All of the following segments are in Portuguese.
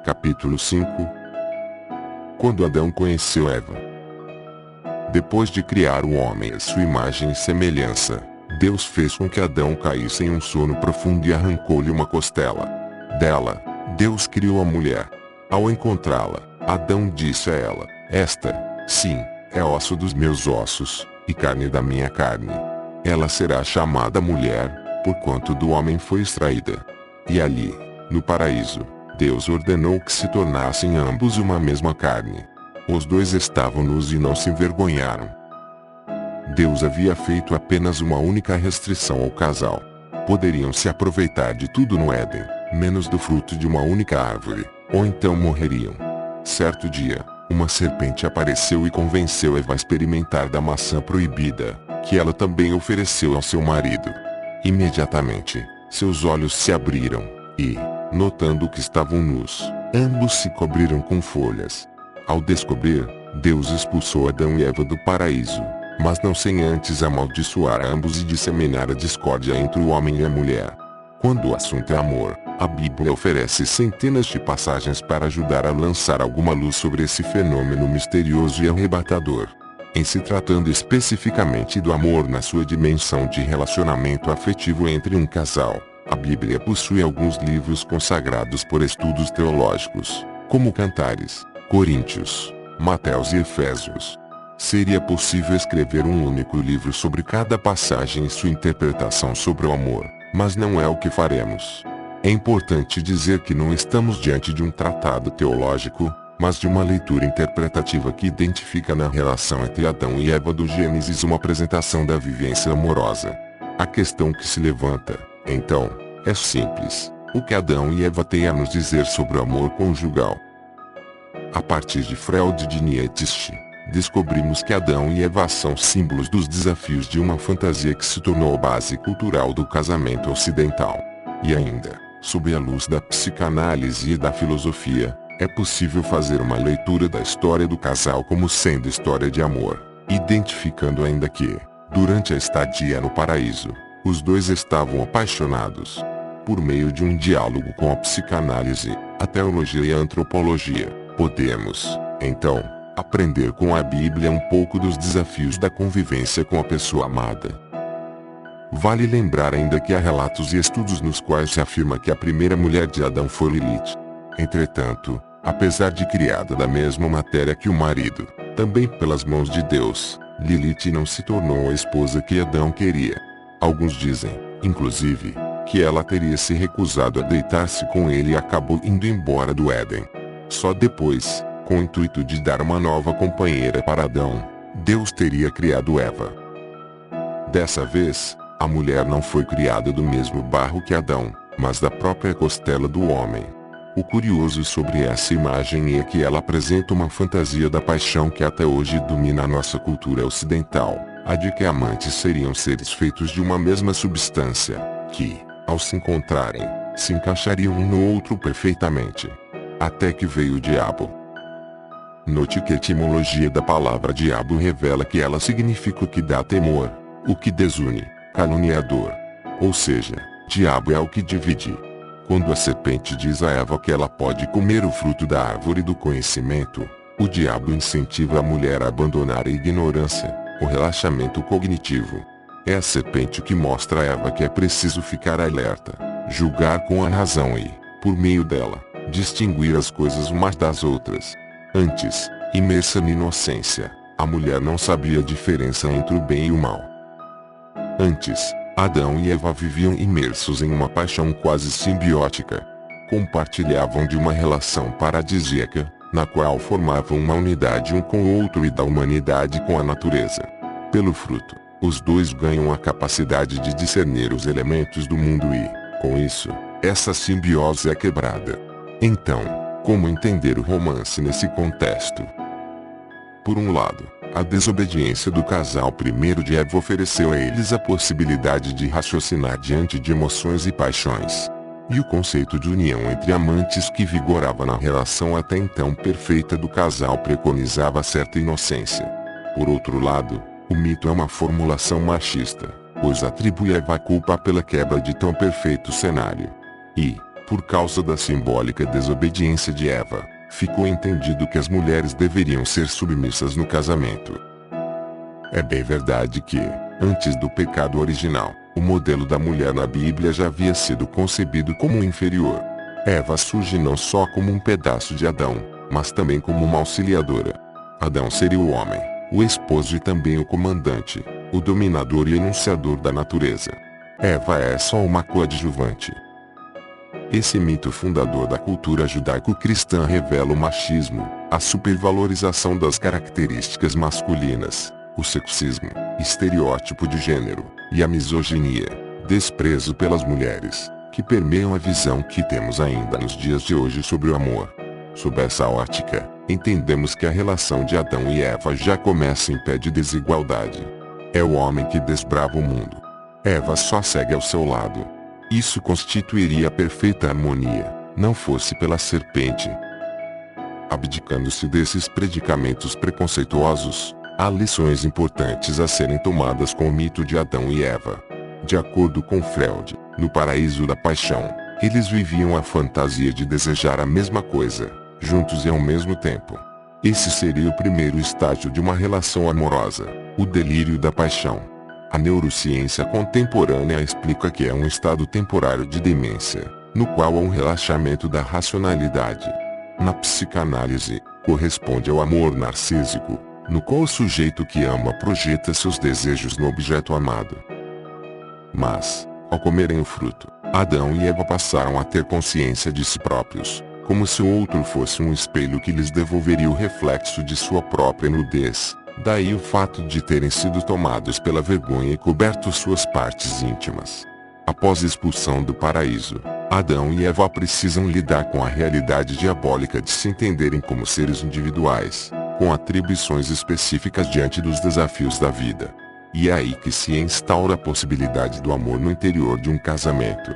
Capítulo 5. Quando Adão conheceu Eva. Depois de criar o homem à sua imagem e semelhança, Deus fez com que Adão caísse em um sono profundo e arrancou-lhe uma costela. Dela, Deus criou a mulher. Ao encontrá-la, Adão disse a ela: "Esta, sim, é osso dos meus ossos, e carne da minha carne. Ela será chamada mulher, porquanto do homem foi extraída." E ali, no paraíso, Deus ordenou que se tornassem ambos uma mesma carne. Os dois estavam nus e não se envergonharam. Deus havia feito apenas uma única restrição ao casal. Poderiam se aproveitar de tudo no Éden, menos do fruto de uma única árvore, ou então morreriam. Certo dia, uma serpente apareceu e convenceu Eva a experimentar da maçã proibida, que ela também ofereceu ao seu marido. Imediatamente, seus olhos se abriram, e, notando que estavam nus, ambos se cobriram com folhas. Ao descobrir, Deus expulsou Adão e Eva do paraíso, mas não sem antes amaldiçoar ambos e disseminar a discórdia entre o homem e a mulher. Quando o assunto é amor, a Bíblia oferece centenas de passagens para ajudar a lançar alguma luz sobre esse fenômeno misterioso e arrebatador. Em se tratando especificamente do amor na sua dimensão de relacionamento afetivo entre um casal, a Bíblia possui alguns livros consagrados por estudos teológicos, como Cantares, Coríntios, Mateus e Efésios. Seria possível escrever um único livro sobre cada passagem e sua interpretação sobre o amor, mas não é o que faremos. É importante dizer que não estamos diante de um tratado teológico, mas de uma leitura interpretativa que identifica na relação entre Adão e Eva do Gênesis uma apresentação da vivência amorosa. A questão que se levanta, então, é simples: o que Adão e Eva têm a nos dizer sobre o amor conjugal? A partir de Freud e de Nietzsche, descobrimos que Adão e Eva são símbolos dos desafios de uma fantasia que se tornou a base cultural do casamento ocidental. E ainda, sob a luz da psicanálise e da filosofia, é possível fazer uma leitura da história do casal como sendo história de amor, identificando ainda que, durante a estadia no paraíso, os dois estavam apaixonados. Por meio de um diálogo com a psicanálise, a teologia e a antropologia, podemos, então, aprender com a Bíblia um pouco dos desafios da convivência com a pessoa amada. Vale lembrar ainda que há relatos e estudos nos quais se afirma que a primeira mulher de Adão foi Lilith. Entretanto, apesar de criada da mesma matéria que o marido, também pelas mãos de Deus, Lilith não se tornou a esposa que Adão queria. Alguns dizem, inclusive, que ela teria se recusado a deitar-se com ele e acabou indo embora do Éden. Só depois, com o intuito de dar uma nova companheira para Adão, Deus teria criado Eva. Dessa vez, a mulher não foi criada do mesmo barro que Adão, mas da própria costela do homem. O curioso sobre essa imagem é que ela apresenta uma fantasia da paixão que até hoje domina a nossa cultura ocidental, a de que amantes seriam seres feitos de uma mesma substância, que, ao se encontrarem, se encaixariam um no outro perfeitamente. Até que veio o diabo. Note que a etimologia da palavra diabo revela que ela significa o que dá temor, o que desune, caluniador. Ou seja, diabo é o que divide. Quando a serpente diz a Eva que ela pode comer o fruto da árvore do conhecimento, o diabo incentiva a mulher a abandonar a ignorância, o relaxamento cognitivo. É a serpente que mostra a Eva que é preciso ficar alerta, julgar com a razão e, por meio dela, distinguir as coisas umas das outras. Antes, imersa na inocência, a mulher não sabia a diferença entre o bem e o mal. Antes, Adão e Eva viviam imersos em uma paixão quase simbiótica. Compartilhavam de uma relação paradisíaca, na qual formavam uma unidade um com o outro e da humanidade com a natureza. Pelo fruto, os dois ganham a capacidade de discernir os elementos do mundo e, com isso, essa simbiose é quebrada. Então, como entender o romance nesse contexto? Por um lado, a desobediência do casal primeiro de Eva ofereceu a eles a possibilidade de raciocinar diante de emoções e paixões. E o conceito de união entre amantes que vigorava na relação até então perfeita do casal preconizava certa inocência. Por outro lado, o mito é uma formulação machista, pois atribui a Eva a culpa pela quebra de tão perfeito cenário. E, Por causa da simbólica desobediência de Eva, ficou entendido que as mulheres deveriam ser submissas no casamento. É bem verdade que, antes do pecado original, o modelo da mulher na Bíblia já havia sido concebido como inferior. Eva surge não só como um pedaço de Adão, mas também como uma auxiliadora. Adão seria o homem, o esposo e também o comandante, o dominador e enunciador da natureza. Eva é só uma coadjuvante. Esse mito fundador da cultura judaico-cristã revela o machismo, a supervalorização das características masculinas, o sexismo, estereótipo de gênero, e a misoginia, desprezo pelas mulheres, que permeiam a visão que temos ainda nos dias de hoje sobre o amor. Sob essa ótica, entendemos que a relação de Adão e Eva já começa em pé de desigualdade. É o homem que desbrava o mundo. Eva só segue ao seu lado. Isso constituiria a perfeita harmonia, não fosse pela serpente. Abdicando-se desses predicamentos preconceituosos, há lições importantes a serem tomadas com o mito de Adão e Eva. De acordo com Freud, no paraíso da paixão, eles viviam a fantasia de desejar a mesma coisa, juntos e ao mesmo tempo. Esse seria o primeiro estágio de uma relação amorosa, o delírio da paixão. A neurociência contemporânea explica que é um estado temporário de demência, no qual há um relaxamento da racionalidade. Na psicanálise, corresponde ao amor narcísico, no qual o sujeito que ama projeta seus desejos no objeto amado. Mas, ao comerem o fruto, Adão e Eva passaram a ter consciência de si próprios, como se o outro fosse um espelho que lhes devolveria o reflexo de sua própria nudez. Daí o fato de terem sido tomados pela vergonha e coberto suas partes íntimas. Após a expulsão do paraíso, Adão e Eva precisam lidar com a realidade diabólica de se entenderem como seres individuais, com atribuições específicas diante dos desafios da vida. E é aí que se instaura a possibilidade do amor no interior de um casamento.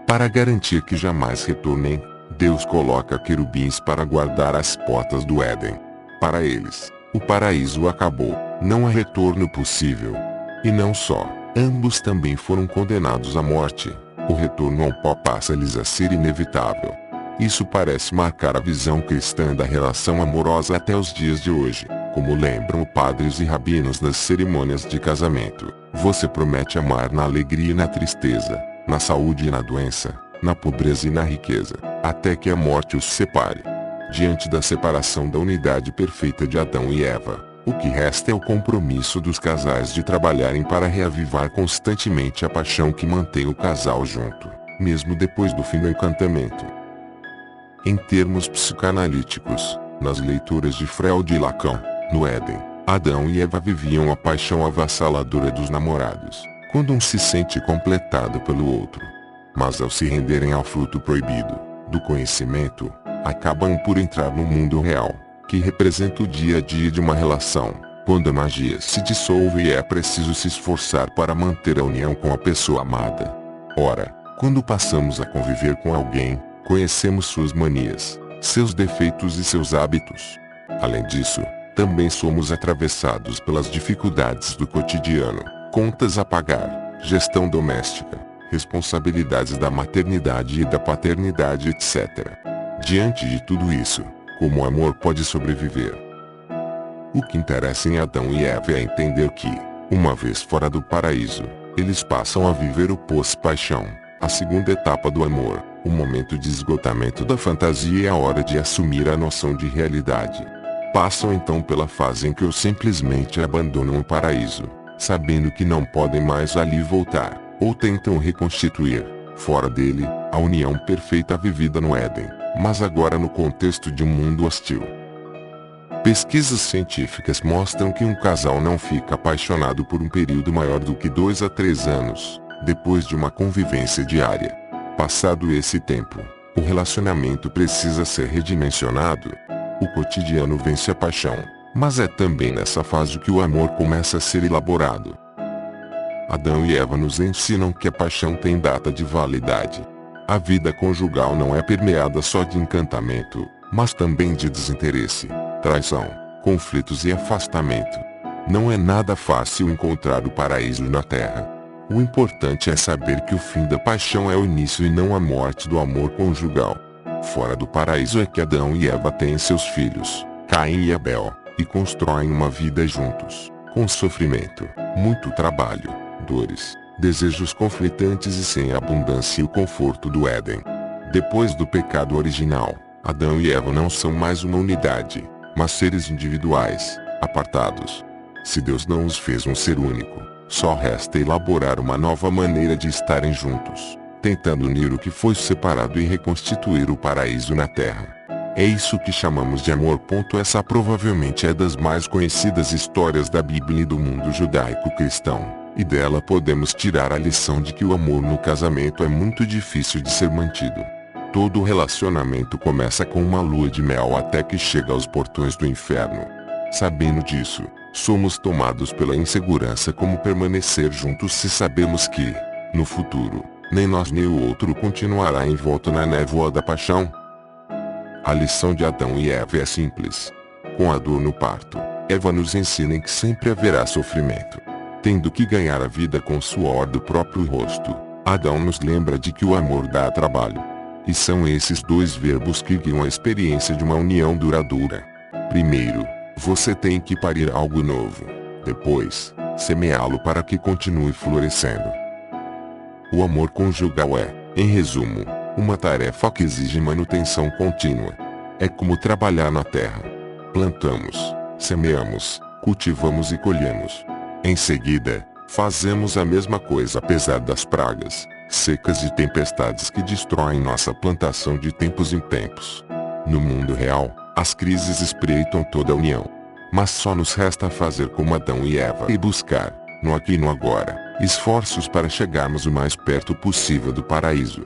Para garantir que jamais retornem, Deus coloca querubins para guardar as portas do Éden. Para eles, o paraíso acabou, não há retorno possível. E não só, ambos também foram condenados à morte. O retorno ao pó passa-lhes a ser inevitável. Isso parece marcar a visão cristã da relação amorosa até os dias de hoje, como lembram padres e rabinos das cerimônias de casamento. Você promete amar na alegria e na tristeza, na saúde e na doença, na pobreza e na riqueza, até que a morte os separe. Diante da separação da unidade perfeita de Adão e Eva, o que resta é o compromisso dos casais de trabalharem para reavivar constantemente a paixão que mantém o casal junto, mesmo depois do fim do encantamento. Em termos psicanalíticos, nas leituras de Freud e Lacan, no Éden, Adão e Eva viviam a paixão avassaladora dos namorados, quando um se sente completado pelo outro. Mas ao se renderem ao fruto proibido, do conhecimento, acabam por entrar no mundo real, que representa o dia a dia de uma relação, quando a magia se dissolve e é preciso se esforçar para manter a união com a pessoa amada. Ora, quando passamos a conviver com alguém, conhecemos suas manias, seus defeitos e seus hábitos. Além disso, também somos atravessados pelas dificuldades do cotidiano, contas a pagar, gestão doméstica, responsabilidades da maternidade e da paternidade, etc. Diante de tudo isso, como o amor pode sobreviver? O que interessa em Adão e Eva é entender que, uma vez fora do paraíso, eles passam a viver o pós-paixão, a segunda etapa do amor, o momento de esgotamento da fantasia e a hora de assumir a noção de realidade. Passam então pela fase em que eu simplesmente abandonam o paraíso, sabendo que não podem mais ali voltar, ou tentam reconstituir, fora dele, a união perfeita vivida no Éden, mas agora no contexto de um mundo hostil. Pesquisas científicas mostram que um casal não fica apaixonado por um período maior do que 2 a 3 anos, depois de uma convivência diária. Passado esse tempo, o relacionamento precisa ser redimensionado. O cotidiano vence a paixão, mas é também nessa fase que o amor começa a ser elaborado. Adão e Eva nos ensinam que a paixão tem data de validade. A vida conjugal não é permeada só de encantamento, mas também de desinteresse, traição, conflitos e afastamento. Não é nada fácil encontrar o paraíso na terra. O importante é saber que o fim da paixão é o início e não a morte do amor conjugal. Fora do paraíso é que Adão e Eva têm seus filhos, Caim e Abel, e constroem uma vida juntos, com sofrimento, muito trabalho, dores, desejos conflitantes e sem a abundância e o conforto do Éden. Depois do pecado original, Adão e Eva não são mais uma unidade, mas seres individuais, apartados. Se Deus não os fez um ser único, só resta elaborar uma nova maneira de estarem juntos, tentando unir o que foi separado e reconstituir o paraíso na terra. É isso que chamamos de amor. Essa provavelmente é das mais conhecidas histórias da Bíblia e do mundo judaico-cristão, e dela podemos tirar a lição de que o amor no casamento é muito difícil de ser mantido. Todo relacionamento começa com uma lua de mel até que chega aos portões do inferno. Sabendo disso, somos tomados pela insegurança como permanecer juntos se sabemos que, no futuro, nem nós nem o outro continuará envolto na névoa da paixão. A lição de Adão e Eva é simples. Com a dor no parto, Eva nos ensina que sempre haverá sofrimento. Tendo que ganhar a vida com o suor do próprio rosto, Adão nos lembra de que o amor dá trabalho. E são esses dois verbos que guiam a experiência de uma união duradoura. Primeiro, você tem que parir algo novo. Depois, semeá-lo para que continue florescendo. O amor conjugal é, em resumo, uma tarefa que exige manutenção contínua. É como trabalhar na terra. Plantamos, semeamos, cultivamos e colhemos. Em seguida, fazemos a mesma coisa apesar das pragas, secas e tempestades que destroem nossa plantação de tempos em tempos. No mundo real, as crises espreitam toda a união. Mas só nos resta fazer como Adão e Eva e buscar, no aqui e no agora, esforços para chegarmos o mais perto possível do paraíso.